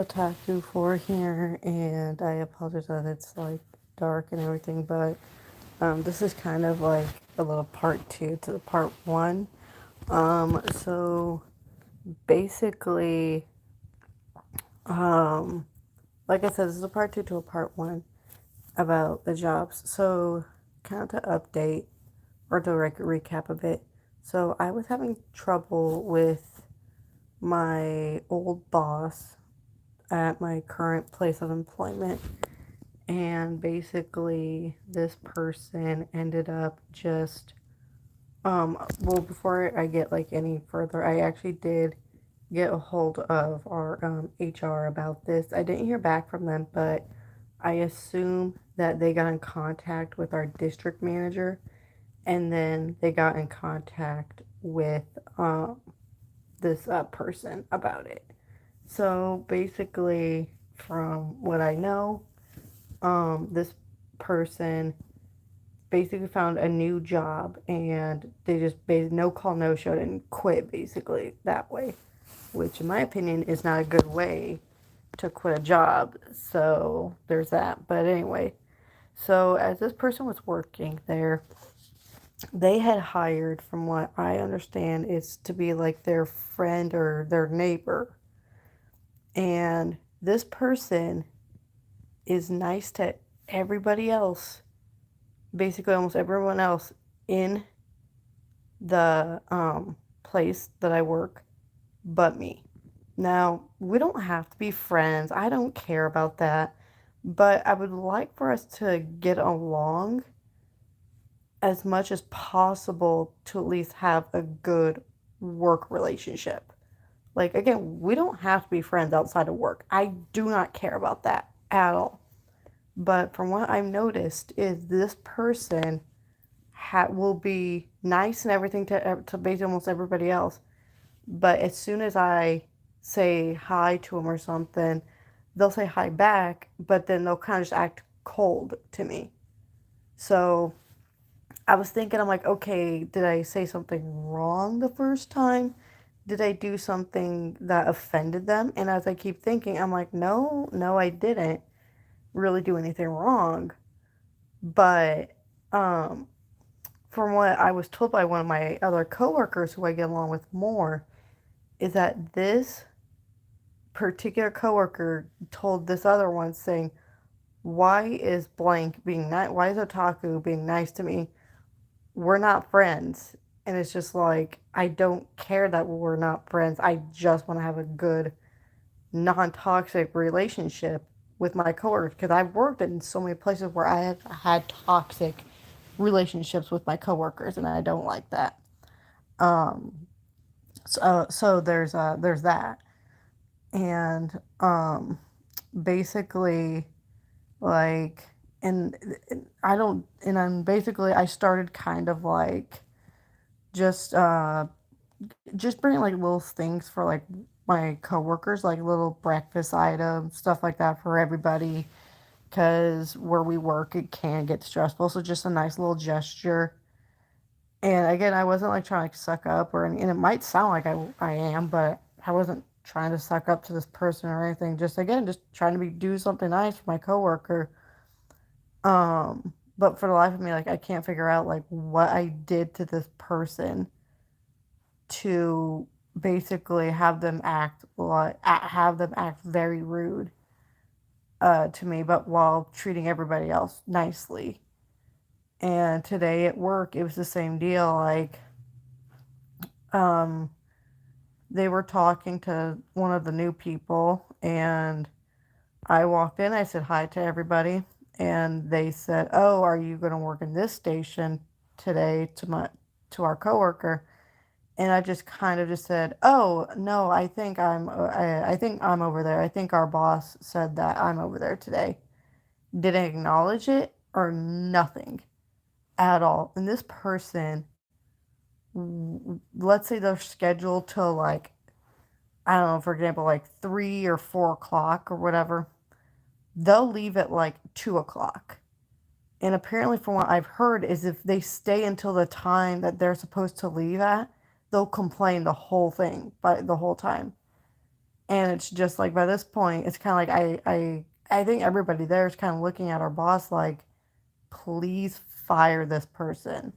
Otaku for here, and I apologize that it's like dark and everything, but this is kind of like a little part two to the part one. So basically, um, like I said, this is a part two to a part one about the jobs. So, kind of to update or to recap a bit. So, I was having trouble with my old boss at my current place of employment. And basically, this person ended up just, well, before I get like any further, I actually did get a hold of our HR about this. I didn't hear back from them, but I assume that they got in contact with our district manager and then they got in contact with this person about it. So basically, from what I know, this person basically found a new job and they just no call no show and quit basically that way, which in my opinion is not a good way to quit a job. So there's that. But anyway, so as this person was working there, they had hired, from what I understand, is to be like their friend or their neighbor. And this person is nice to everybody else, basically almost everyone else in the place that I work, but me. Now, we don't have to be friends. I don't care about that. But I would like for us to get along as much as possible to at least have a good work relationship. Like, again, we don't have to be friends outside of work. I do not care about that at all. But from what I've noticed, is this person will be nice and everything to basically almost everybody else. But as soon as I say hi to them or something, they'll say hi back, but then they'll kind of just act cold to me. So I was thinking, I'm like, okay, did I say something wrong the first time? Did I do something that offended them? And as I keep thinking, I'm like, no, no, I didn't really do anything wrong. But um, from what I was told by one of my other coworkers who I get along with more, is that this particular coworker told this other one saying, "Why is blank being nice? Why is Otaku being nice to me? We're not friends." And it's just like, I don't care that we're not friends. I just want to have a good, non toxic relationship with my coworkers because I've worked in so many places where I have had toxic relationships with my coworkers, and I don't like that. Um, so there's that, and basically like, and I don't, and I'm basically I started kind of like just just bringing like little things for like my coworkers, like little breakfast items, stuff like that for everybody, because where we work it can get stressful. So just a nice little gesture. And again, I wasn't like trying to suck up or any, and it might sound like I am, but I wasn't trying to suck up to this person or anything. Just again, just trying to do something nice for my coworker. But for the life of me, like I can't figure out like what I did to this person to basically have them act very rude to me, but while treating everybody else nicely. And today at work, it was the same deal. Like, um, they were talking to one of the new people, and I walked in. I said hi to everybody, and they said, "Oh, are you going to work in this station today?" To our coworker, and I just kind of just said, "Oh no, I think I'm over there. I think our boss said that I'm over there today." Didn't acknowledge it or nothing at all. And this person, let's say they're scheduled till like, I don't know, for example, like 3 or 4 o'clock or whatever. They'll leave at like 2 o'clock. And apparently, from what I've heard, is if they stay until the time that they're supposed to leave at, they'll complain the whole thing, but the whole time. And it's just like by this point, it's kind of like I think everybody there is kind of looking at our boss like, please fire this person.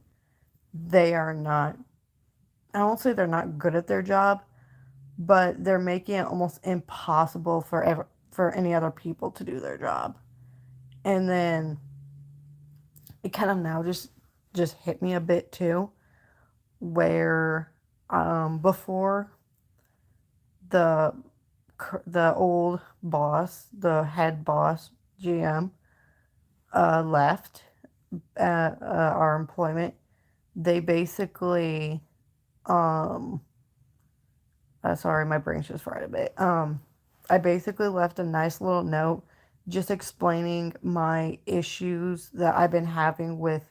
They are not, I won't say they're not good at their job, but they're making it almost impossible for any other people to do their job. And then it kind of now just hit me a bit too, where before the the old boss, the head boss, GM, left our employment, they basically, um, sorry, my brain's just fried a bit. I basically left a nice little note just explaining my issues that I've been having with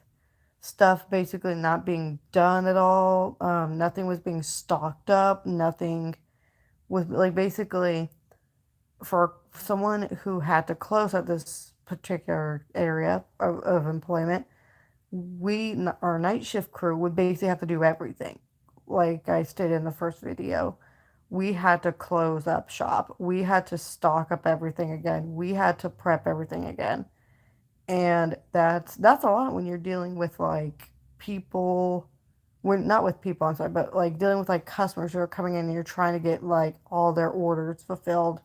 stuff basically not being done at all. Nothing was being stocked up. Nothing was like basically for someone who had to close at this particular area of employment, our night shift crew would basically have to do everything. Like I stated in the first video, we had to close up shop. We had to stock up everything again. We had to prep everything again. And that's a lot when you're dealing with like people, when not with people, I'm sorry, but like dealing with like customers who are coming in and you're trying to get like all their orders fulfilled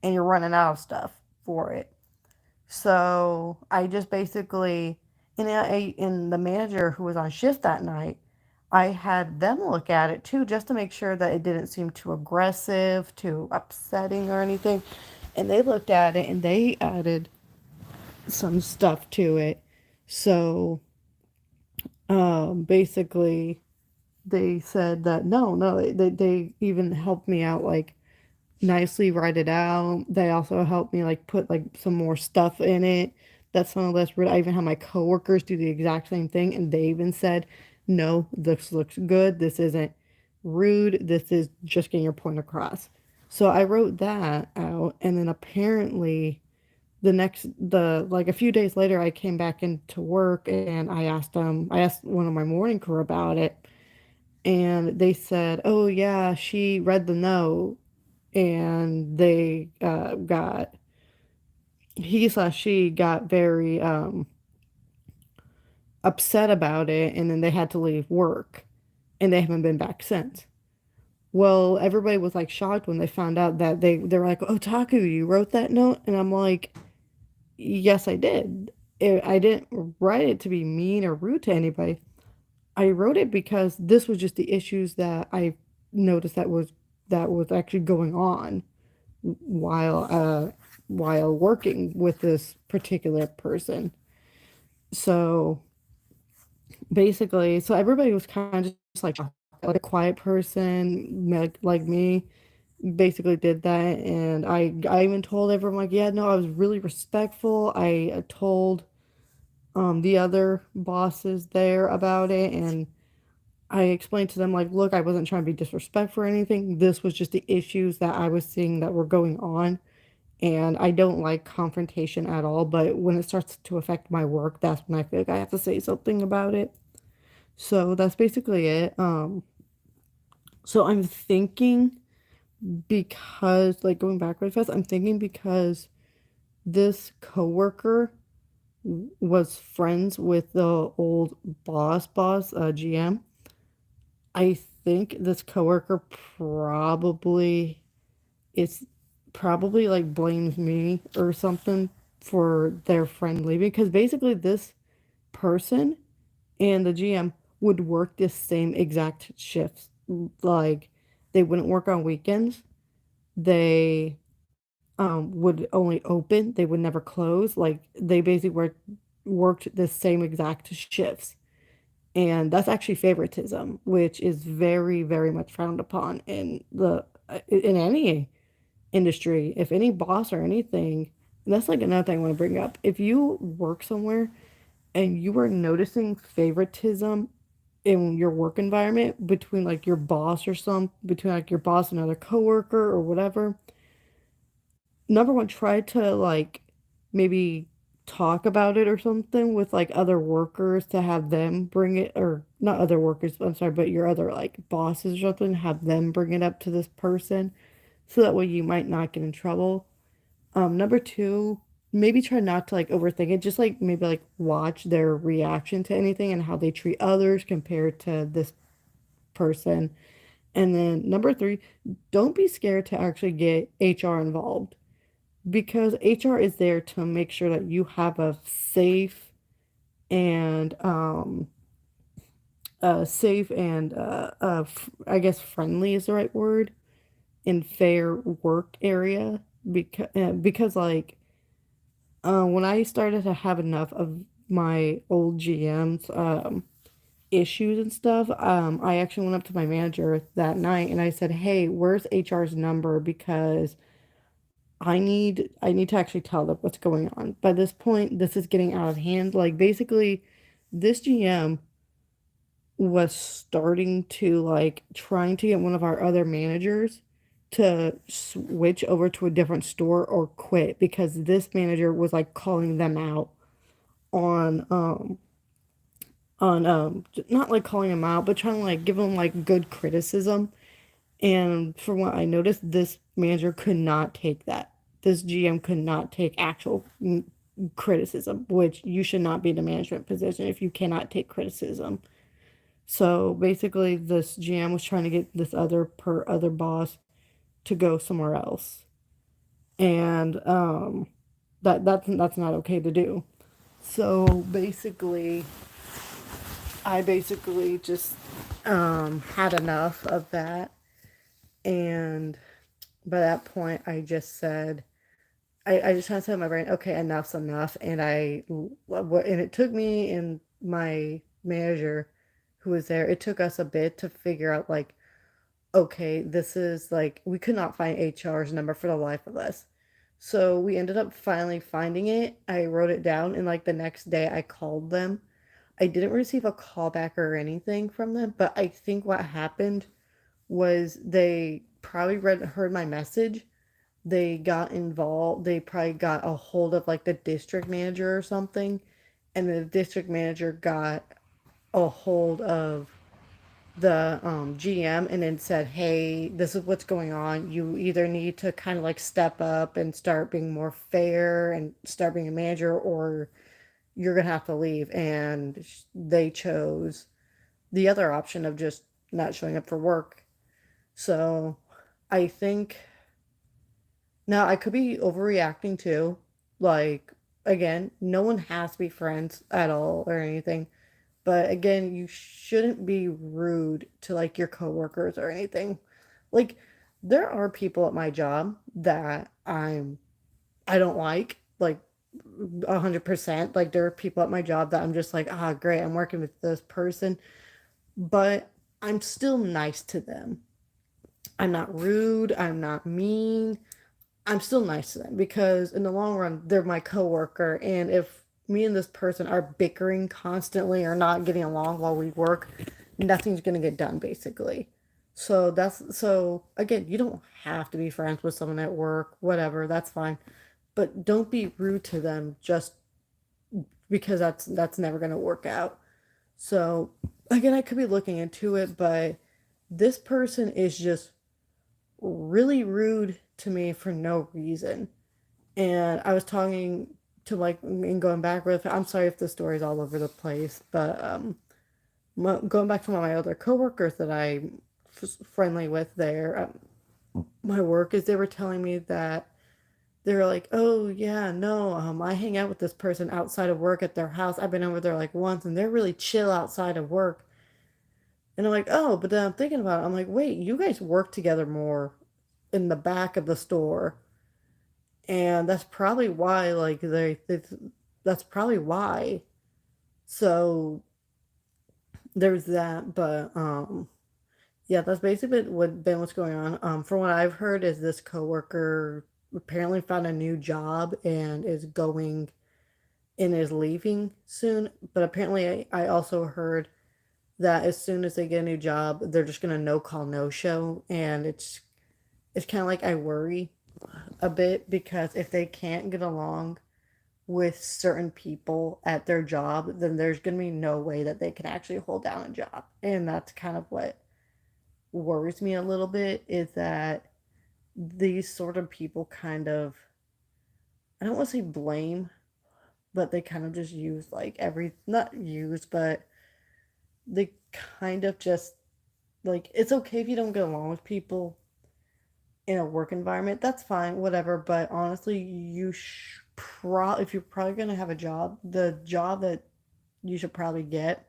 and you're running out of stuff for it. So I just basically, in the manager who was on shift that night, I had them look at it too, just to make sure that it didn't seem too aggressive, too upsetting or anything. And they looked at it and they added some stuff to it. So basically, they said that no, they even helped me out like nicely write it out. They also helped me like put like some more stuff in it. That's one of less rude. I even had my coworkers do the exact same thing, and they even said, "No, this looks good. This isn't rude. This is just getting your point across." So I wrote that out, and then apparently the like a few days later, I came back into work and I asked one of my morning crew about it, and they said, "Oh yeah, she read the note." And they got she got very upset about it, and then they had to leave work, and they haven't been back since. Well, everybody was like shocked when they found out that they're like, "Oh, Taku, you wrote that note?" And I'm like, "Yes, I did. I didn't write it to be mean or rude to anybody. I wrote it because this was just the issues that I noticed that was actually going on while while working with this particular person." So basically, so everybody was kind of just like a quiet person like me basically did that, and I even told everyone like, yeah, no, I was really respectful. I told the other bosses there about it, and I explained to them like, look, I wasn't trying to be disrespectful or anything. This was just the issues that I was seeing that were going on, and I don't like confrontation at all, but when it starts to affect my work, that's when I feel like I have to say something about it. So that's basically it. So I'm thinking, because like going back really fast, I'm thinking because this coworker was friends with the old GM. I think this coworker probably is probably like blames me or something for their friend leaving, because basically this person and the GM would work the same exact shifts. Like they wouldn't work on weekends. They would only open. They would never close. Like they basically worked the same exact shifts. And that's actually favoritism, which is very, very much frowned upon in any industry. If any boss or anything, and that's like another thing I want to bring up. If you work somewhere and you are noticing favoritism in your work environment between like your boss or between like your boss and another coworker or whatever, number one, try to like maybe talk about it or something with like other workers to have them bring it, or not other workers, I'm sorry, but your other like bosses or something, have them bring it up to this person, so that way you might not get in trouble. Number two, maybe try not to like overthink it. Just like maybe like watch their reaction to anything and how they treat others compared to this person. And then number three, don't be scared to actually get HR involved because HR is there to make sure that you have a and safe and I guess friendly is the right word and fair work area because like when I started to have enough of my old GM's issues and stuff, I actually went up to my manager that night and I said, "Hey, where's HR's number? Because I need to actually tell them what's going on. By this point, this is getting out of hand. Like basically, this GM was starting to like trying to get one of our other managers to switch over to a different store or quit because this manager was like calling them out on not like calling them out but trying to like give them like good criticism. And from what I noticed, this manager could not take that. This GM could not take actual criticism, which you should not be in a management position if you cannot take criticism. So basically, this GM was trying to get this other boss to go somewhere else, and that's not okay to do. So basically, I basically just had enough of that, and by that point, I just said I just kind of said in my brain, okay, enough's enough, and and it took me and my manager who was there. It took us a bit to figure out like okay, this is like, we could not find HR's number for the life of us. So we ended up finally finding it. I wrote it down, and like the next day I called them. I didn't receive a call back or anything from them, but I think what happened was they probably heard my message. They got involved. They probably got a hold of like the district manager or something, and the district manager got a hold of the GM and then said, "Hey, this is what's going on. You either need to kind of like step up and start being more fair and start being a manager, or you're gonna have to leave." And they chose the other option of just not showing up for work. So I think now I could be overreacting too. Like, again, no one has to be friends at all or anything. But again, you shouldn't be rude to like your coworkers or anything. Like there are people at my job that I don't like 100%. Like there are people at my job that I'm just like, ah, great, I'm working with this person, but I'm still nice to them. I'm not rude, I'm not mean. I'm still nice to them because in the long run, they're my coworker. And if me and this person are bickering constantly or not getting along while we work, nothing's gonna get done basically. So again, you don't have to be friends with someone at work, whatever, that's fine. But don't be rude to them just because that's never gonna work out. So again, I could be looking into it, but this person is just really rude to me for no reason. And I was talking to like and going back with I'm sorry if the story's all over the place, but going back to one of my other coworkers that I'm friendly with there, my work is they were telling me that they were like, oh yeah, no, I hang out with this person outside of work at their house. I've been over there like once, and they're really chill outside of work. And I'm like, oh, but then I'm thinking about it. I'm like, wait, you guys work together more in the back of the store, and that's probably why like that's probably why. So there's that, but yeah, that's basically what's going on. From what I've heard is this coworker apparently found a new job and is leaving soon. But apparently I also heard that as soon as they get a new job, they're just gonna no call no show, and it's kind of like I worry a bit because if they can't get along with certain people at their job, then there's going to be no way that they can actually hold down a job. And that's kind of what worries me a little bit is that these sort of people kind of, I don't want to say blame, but they kind of just use like not use, but they kind of just like, it's okay if you don't get along with people in a work environment, that's fine, whatever. But honestly, if you're probably gonna have a job, the job that you should probably get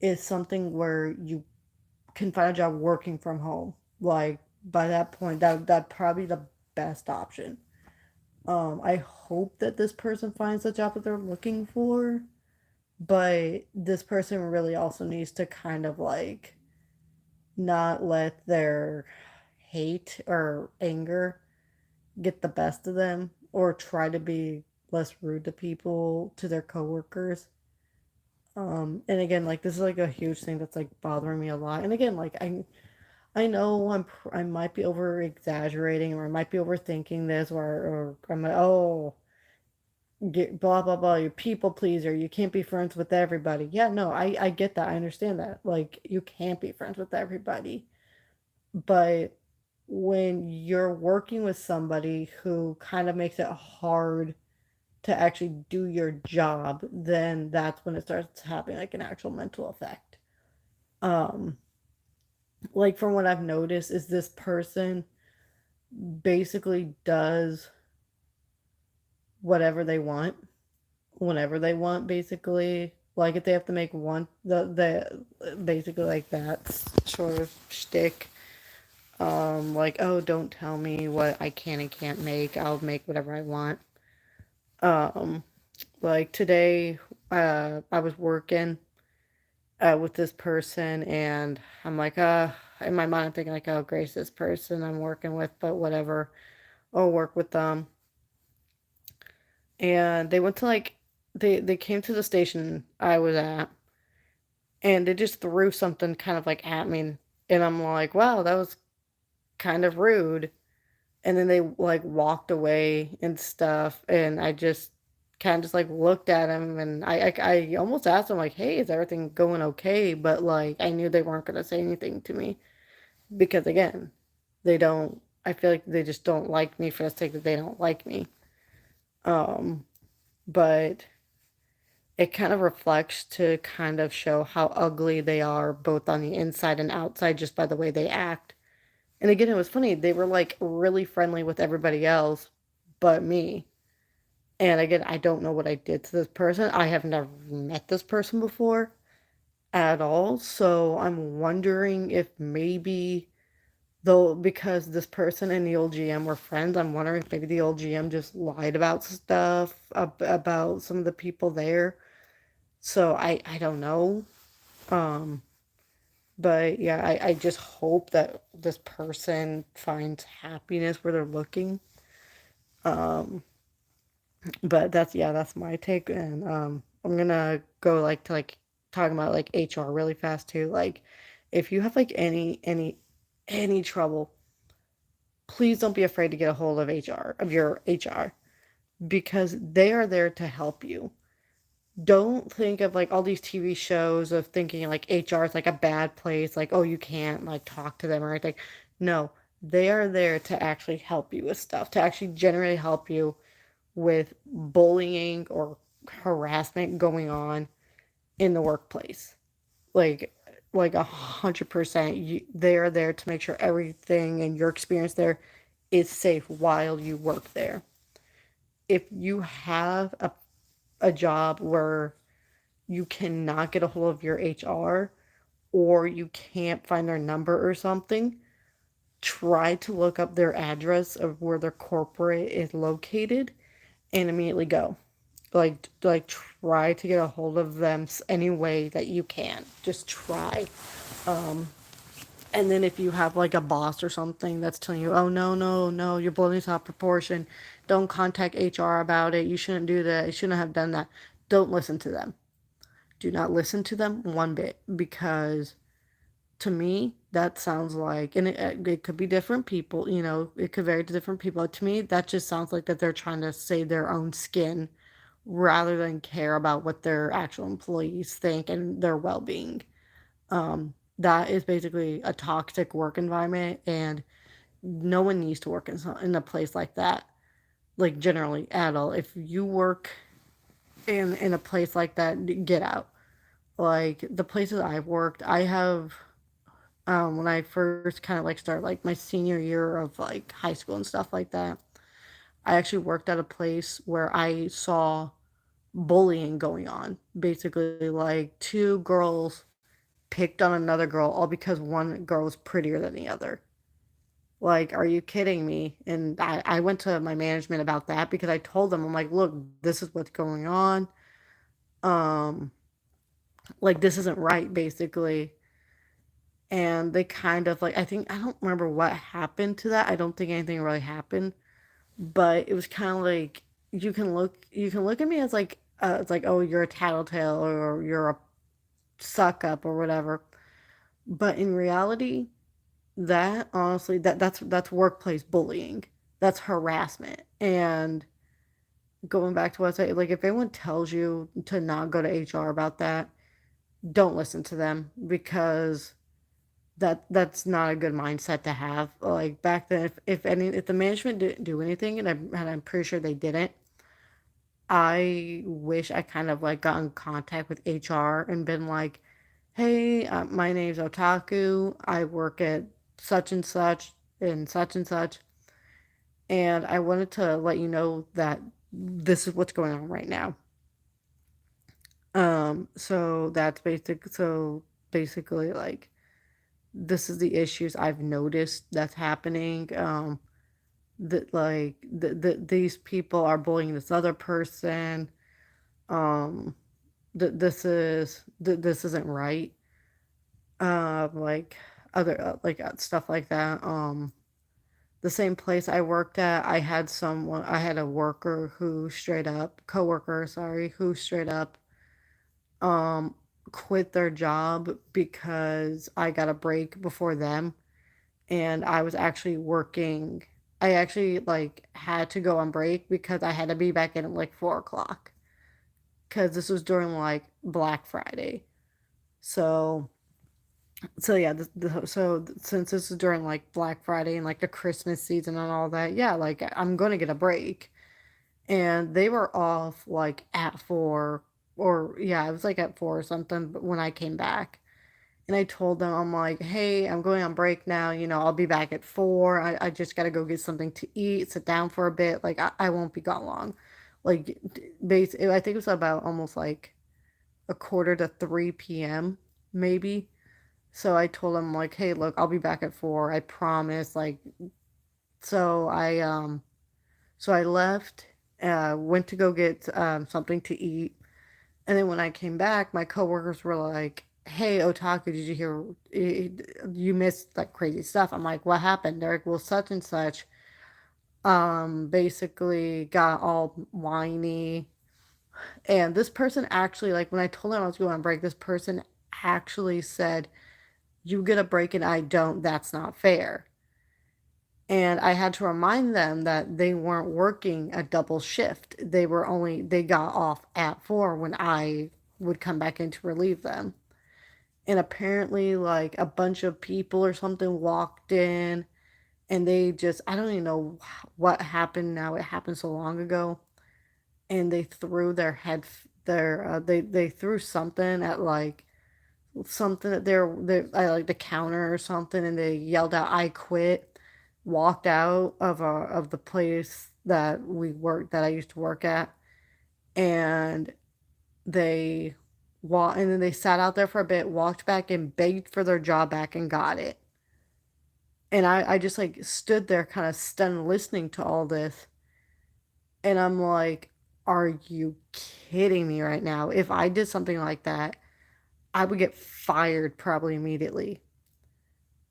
is something where you can find a job working from home. Like by that point, that probably the best option. I hope that this person finds the job that they're looking for, but this person really also needs to kind of like not let their hate or anger get the best of them, or try to be less rude to people, to their coworkers. And again, like this is like a huge thing that's like bothering me a lot. And again, like I know I might be over exaggerating, or I might be overthinking this, or I'm like, oh, get blah blah blah, you people pleaser, you can't be friends with everybody. Yeah, no, I get that, I understand that. Like you can't be friends with everybody, but when you're working with somebody who kind of makes it hard to actually do your job, then that's when it starts having like an actual mental effect. Um, like from what I've noticed is this person basically does whatever they want, whenever they want, basically. Like if they have to make one, the basically like that sort of shtick. Like, oh, don't tell me what I can and can't make. I'll make whatever I want. Um, like today, I was working with this person, and I'm like, in my mind, I'm thinking like, oh, Grace, this person I'm working with, but whatever, I'll work with them. And they went to like, they came to the station I was at, and they just threw something kind of like at me, and I'm like, wow, that was kind of rude. And then they like walked away and stuff, and I just kind of just like looked at him, and I almost asked him like, hey, is everything going okay? But like I knew they weren't going to say anything to me, because again, they don't, I feel like they just don't like me for the sake that they don't like me. um but it kind of reflects to kind of show how ugly they are both on the inside and outside, just by the way they act. And again, it was funny, they were like really friendly with everybody else but me. And again, I don't know what I did to this person. I have never met this person before at all. So I'm wondering if maybe, though, because this person and the old GM were friends, I'm wondering if maybe the old GM just lied about stuff about some of the people there. So I don't know. Um, but yeah, I just hope that this person finds happiness where they're looking. Um, but that's my take. And I'm gonna go like to like talking about like HR really fast too. Like if you have like any trouble, please don't be afraid to get a hold of HR, of your HR, because they are there to help you. Don't think of like all these TV shows of thinking like HR is like a bad place, like, oh, you can't like talk to them or anything. No, they are there to actually help you with stuff, to actually generally help you with bullying or harassment going on in the workplace. Like 100%, they are there to make sure everything and your experience there is safe while you work there. If you have a job where you cannot get a hold of your HR, or you can't find their number or something, try to look up their address of where their corporate is located and immediately go. Like try to get a hold of them any way that you can. Just try. Um, and then if you have like a boss or something that's telling you, oh, no, no, no, you're blowing this out of proportion, don't contact HR about it, you shouldn't do that, you shouldn't have done that, don't listen to them. Do not listen to them one bit, because to me that sounds like, and it could be different people, it could vary to different people. To me, that just sounds like that they're trying to save their own skin rather than care about what their actual employees think and their well-being. That is basically a toxic work environment, and no one needs to work in a place like that, like generally at all. If you work in a place like that, get out. Like the places I've worked, I have when I first kind of like started like my senior year of like high school and stuff like that, I actually worked at a place where I saw bullying going on. Basically, like two girls picked on another girl all because one girl was prettier than the other. Like, are you kidding me? And I went to my management about that because I told them, I'm like, look, this is what's going on. Um, like this isn't right, basically. And they kind of like, I think I don't remember what happened to that. I don't think anything really happened, but it was kind of like you can look at me as like it's like, oh, you're a tattletale or you're a suck up or whatever. But in reality, that honestly, that's workplace bullying. That's harassment. And going back to what I say, like if anyone tells you to not go to HR about that, don't listen to them because that's not a good mindset to have. Like back then, if the management didn't do anything, and I'm pretty sure they didn't, I wish I kind of like got in contact with HR and been like, "Hey, my name's Otaku. I work at and such and such, and I wanted to let you know that this is what's going on right now." So that's basically like this is the issues I've noticed that's happening. That like these people are bullying this other person. Um, this isn't right. Like other stuff like that. The same place I worked at, I had a coworker, sorry, who straight up um quit their job because I got a break before them, and I actually like had to go on break because I had to be back in at like 4 o'clock because this was during like Black Friday. So yeah, since this is during like Black Friday and like the Christmas season and all that, yeah, like I'm gonna get a break. And they were off like at 4, or yeah, it was like at 4 or something when I came back. And I told them, I'm like, hey, I'm going on break now. I'll be back at 4. I just got to go get something to eat, sit down for a bit. Like, I won't be gone long. Like, I think it was about almost like a quarter to 3 p.m., maybe. So I told them, like, hey, look, I'll be back at 4. I promise. Like, so I left, went to go get something to eat. And then when I came back, my coworkers were like, "Hey, Otaku, did you hear you missed like crazy stuff?" I'm like, "What happened?" They're like, "Well, such and such basically got all whiny." And this person actually, like when I told them I was going on break, this person actually said, "You get a break and I don't. That's not fair." And I had to remind them that they weren't working a double shift. They got off at 4 when I would come back in to relieve them. And apparently like a bunch of people or something walked in, and they just, I don't even know what happened now. It happened so long ago. And they threw their head their they threw something at like something at like the counter or something, and they yelled out, "I quit," walked out of the place that I used to work at, and they and then they sat out there for a bit, walked back and begged for their job back and got it. And I just like stood there kind of stunned listening to all this. And I'm like, are you kidding me right now? If I did something like that, I would get fired probably immediately.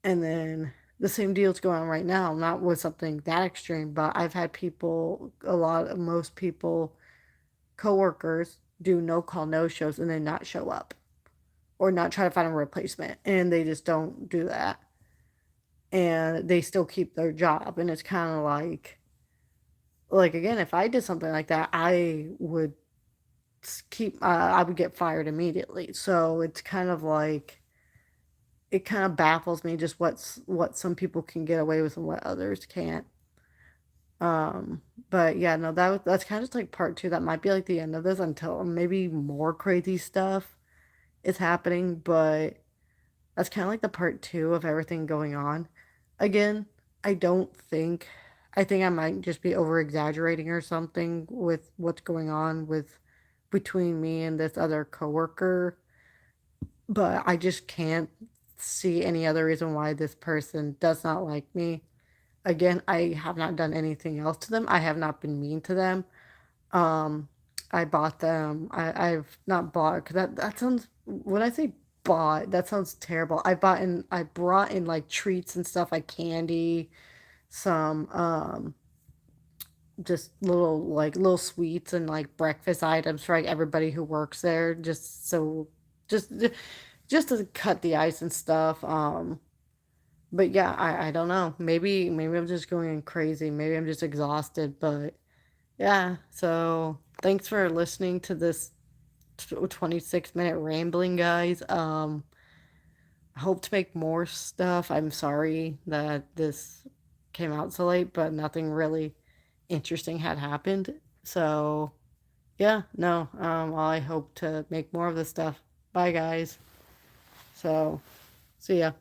And then the same deal's going on right now, not with something that extreme, but I've had most people, coworkers, do no call, no shows and then not show up or not try to find a replacement. And they just don't do that. And they still keep their job. And it's kind of like again, if I did something like that, I would get fired immediately. So it's kind of like it kind of baffles me just what some people can get away with and what others can't. Um, but yeah, no, that's kind of just like part two. That might be like the end of this until maybe more crazy stuff is happening, but that's kind of like the part two of everything going on. Again, I don't think, I think I might just be over exaggerating or something with what's going on with between me and this other coworker, but I just can't see any other reason why this person does not like me. Again, I have not done anything else to them. I have not been mean to them. Um, I bought them. I've not bought because that sounds. When I say bought, that sounds terrible. I brought in like treats and stuff like candy, some just little sweets and like breakfast items for like everybody who works there, just just to cut the ice and stuff. But yeah, I don't know. Maybe I'm just going crazy. Maybe I'm just exhausted, but yeah. So, thanks for listening to this 26-minute rambling, guys. I hope to make more stuff. I'm sorry that this came out so late, but nothing really interesting had happened. So, yeah, no. I hope to make more of this stuff. Bye, guys. So, see ya.